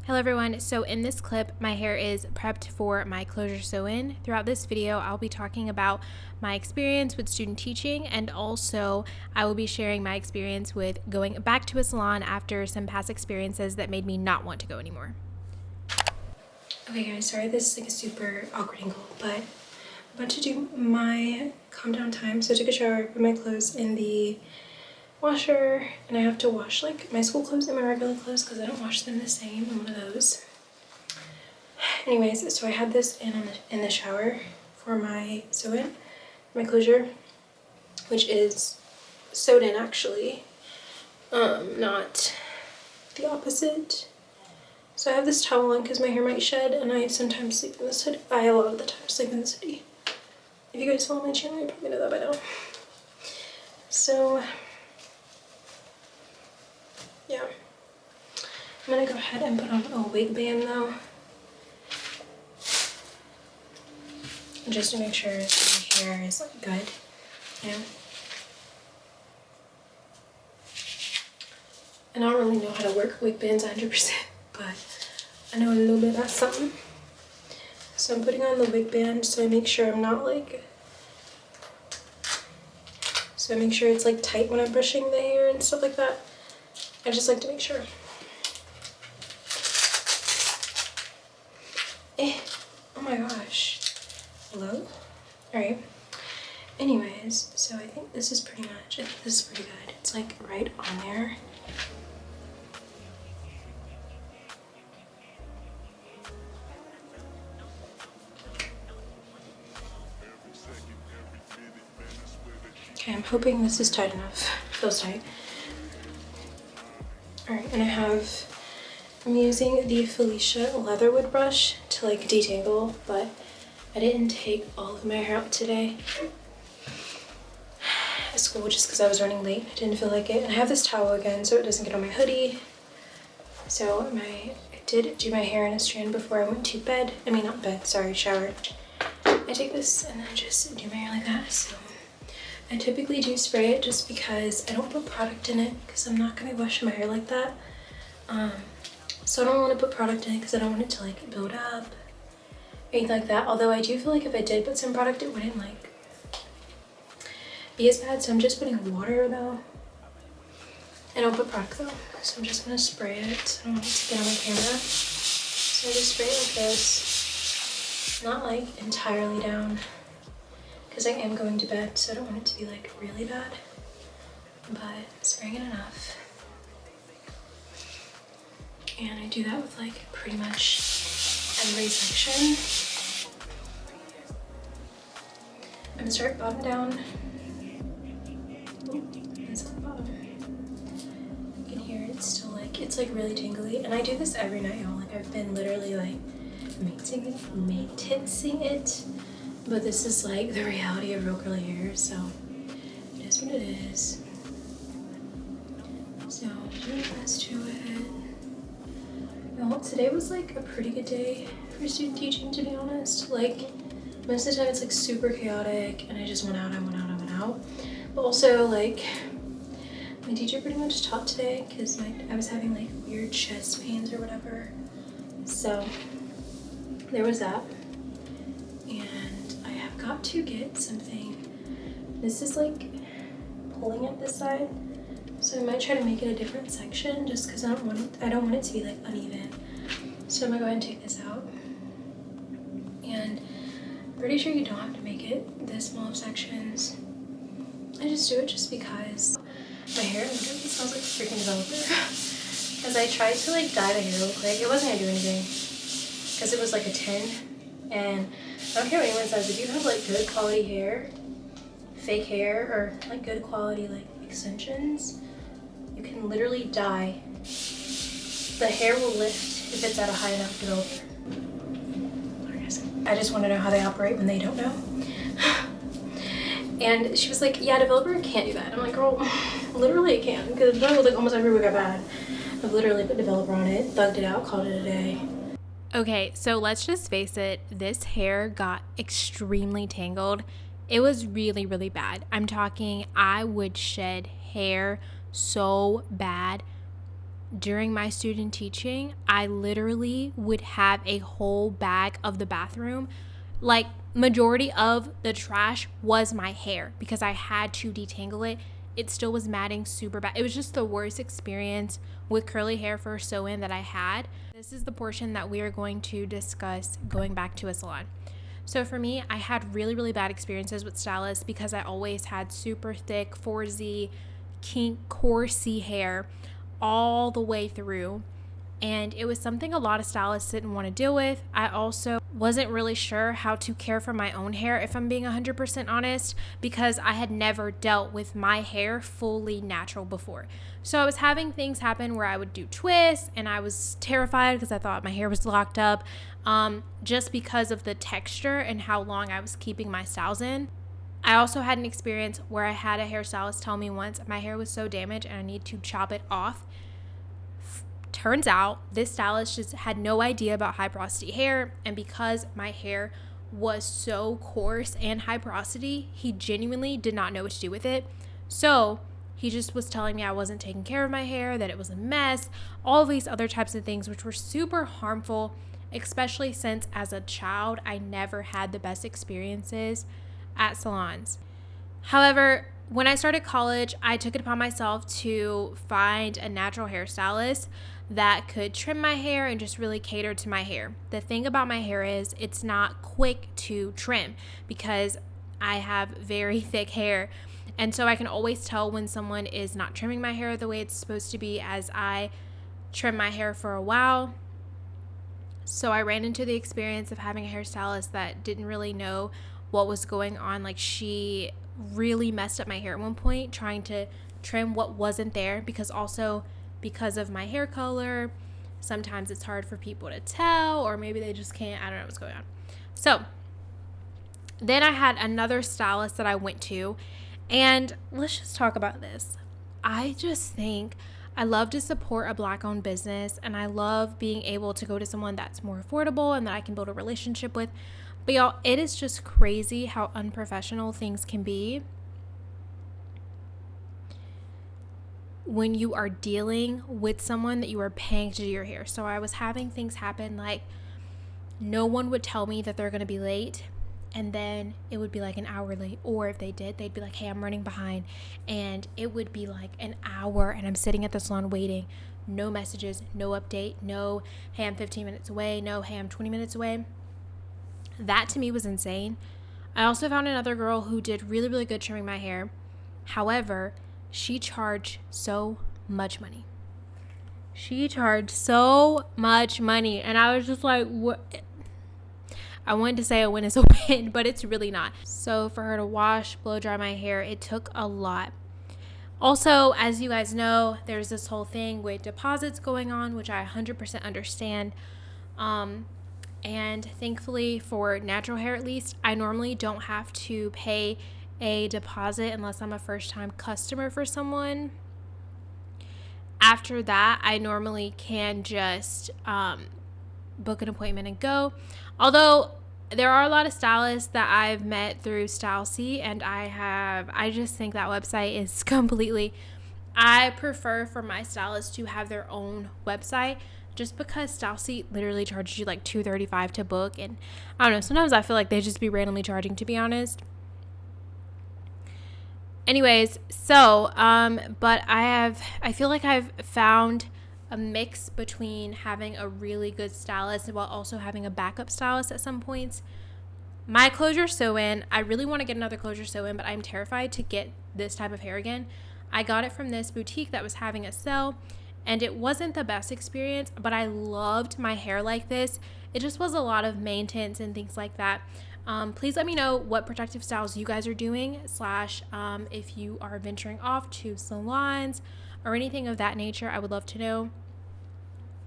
Hello everyone, so in this clip, my hair is prepped for my closure sew-in. Throughout this video, I'll be talking about my experience with student teaching, and also I will be sharing my experience with going back to a salon after some past experiences that made me not want to go anymore. Okay guys, sorry this is like a super awkward angle, but I'm about to do my calm down time. So I took a shower, put my clothes in the washer, and I have to wash like my school clothes and my regular clothes because I don't wash them the same. I'm one of those. Anyways, so I had this in the shower for my sew-in, my closure, which is sewed in actually, not the opposite. So I have this towel on because my hair might shed, and I sometimes sleep in this hoodie. I a lot of the time sleep in this hoodie. If you guys follow my channel, you probably know that by now. So yeah, I'm gonna go ahead and put on a wig band though, just to make sure that my hair is like good, you know. And I don't really know how to work wig bands 100%, but I know a little bit about something. So I'm putting on the wig band so I make sure I'm not like, so I make sure it's like tight when I'm brushing the hair and stuff like that. I just like to make sure. Oh my gosh. Hello? Alright. Anyways, so I think this is pretty much, I think this is pretty good. It's like right on there. Okay, I'm hoping this is tight enough. Feels tight. Alright, and I'm using the Felicia Leatherwood brush to like detangle, but I didn't take all of my hair out today at school just because I was running late. I didn't feel like it. And I have this towel again so it doesn't get on my hoodie. So I did do my hair in a strand before I went to bed. I mean, not bed, sorry, shower. I take this and then just do my hair like that. So I typically do spray it just because I don't put product in it because I'm not going to be washing my hair like that. So I don't want to put product in it because I don't want it to like build up or anything like that. Although I do feel like if I did put some product, it wouldn't like be as bad. So I'm just putting water though. I don't put product though. So I'm just going to spray it. I don't want it to get on my camera. So I just spray it like this. Not like entirely down, because I am going to bed, so I don't want it to be like really bad, but spraying it enough. And I do that with like pretty much every section. I'm gonna start bottom down. That's at the bottom. You can hear it's still like, it's like really tingly, and I do this every night, y'all. Like I've been literally like maintenancing it. But this is like the reality of real curly hair, so it is what it is. So doing the best to it. Well, today was like a pretty good day for student teaching, to be honest. Like most of the time it's like super chaotic and I just went out. But also like my teacher pretty much taught today because I was having like weird chest pains or whatever. So there was that. Got to get something. This is like pulling at this side, so I might try to make it a different section just because I don't want it to be like uneven. So I'm gonna go ahead and take this out, and I'm pretty sure you don't have to make it this small of sections. I just do it just because my hair literally smells like a freaking developer. Because I tried to like dye the hair real quick. It wasn't gonna do anything because it was like a 10, and I don't care what anyone says, if you have like good quality hair, fake hair, or like good quality like extensions, you can literally dye. The hair will lift if it's at a high enough developer. I just want to know how they operate when they don't know. And she was like, yeah, developer can't do that. I'm like, girl, literally it can, because like almost every week I've had, I've literally put developer on it, thugged it out, called it a day. Okay, so let's just face it, this hair got extremely tangled It was really, really bad. I'm talking, I would shed hair so bad. During my student teaching, I literally would have a whole bag of the bathroom. Like, majority of the trash was my hair because I had to detangle it. It still was matting super bad. It was just the worst experience with curly hair for a sew-in that I had. This is the portion that we are going to discuss going back to a salon. So for me, I had really, really bad experiences with stylists because I always had super thick 4Z, kink, coursey hair all the way through. And it was something a lot of stylists didn't want to deal with. I also wasn't really sure how to care for my own hair, if I'm being 100% honest, because I had never dealt with my hair fully natural before. So I was having things happen where I would do twists, and I was terrified because I thought my hair was locked up, just because of the texture and how long I was keeping my styles in. I also had an experience where I had a hairstylist tell me once my hair was so damaged and I need to chop it off. Turns out this stylist just had no idea about high porosity hair, and because my hair was so coarse and high porosity, he genuinely did not know what to do with it. So he just was telling me I wasn't taking care of my hair, that it was a mess, all of these other types of things, which were super harmful, especially since as a child I never had the best experiences at salons. However, when I started college, I took it upon myself to find a natural hairstylist that could trim my hair and just really cater to my hair. The thing about my hair is it's not quick to trim because I have very thick hair. And so I can always tell when someone is not trimming my hair the way it's supposed to be as I trim my hair for a while. So I ran into the experience of having a hairstylist that didn't really know what was going on. Like, she really messed up my hair at one point trying to trim what wasn't there, because of my hair color, sometimes it's hard for people to tell, or maybe they just can't, I don't know what's going on. So then I had another stylist that I went to, and let's just talk about this. I just think I love to support a Black-owned business, and I love being able to go to someone that's more affordable and that I can build a relationship with. But y'all, it is just crazy how unprofessional things can be when you are dealing with someone that you are paying to do your hair. So I was having things happen like no one would tell me that they're going to be late, and then it would be like an hour late, or if they did, they'd be like, hey, I'm running behind, and it would be like an hour and I'm sitting at the salon waiting. No messages, no update, no, hey, I'm 15 minutes away, no, hey, I'm 20 minutes away. That to me was insane. I also found another girl who did really, really good trimming my hair. However, she charged so much money. And I was just like, what? I wanted to say a win is a win, but it's really not. So for her to wash, blow dry my hair, it took a lot. Also, as you guys know, there's this whole thing with deposits going on, which I 100% understand. And thankfully for natural hair, at least, I normally don't have to pay a deposit unless I'm a first-time customer for someone. After that, I normally can just book an appointment and go. Although there are a lot of stylists that I've met through StyleSeat, and I just think that website is completely, I prefer for my stylists to have their own website, just because StyleSeat literally charges you like $235 to book, and I don't know, sometimes I feel like they just be randomly charging, to be honest. Anyways, so but I feel like I've found a mix between having a really good stylist while also having a backup stylist at some points. My closure sew-in, I really want to get another closure sew-in, but I'm terrified to get this type of hair again. I got it from this boutique that was having a sale, and it wasn't the best experience, but I loved my hair like this. It just was a lot of maintenance and things like that. Please let me know what protective styles you guys are doing, / if you are venturing off to salons or anything of that nature. I would love to know.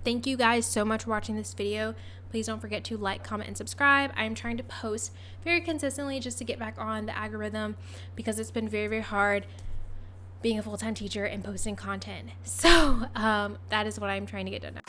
Thank you guys so much for watching this video. Please don't forget to like, comment, and subscribe. I am trying to post very consistently just to get back on the algorithm, because it's been very, very hard being a full-time teacher and posting content. So that is what I'm trying to get done now.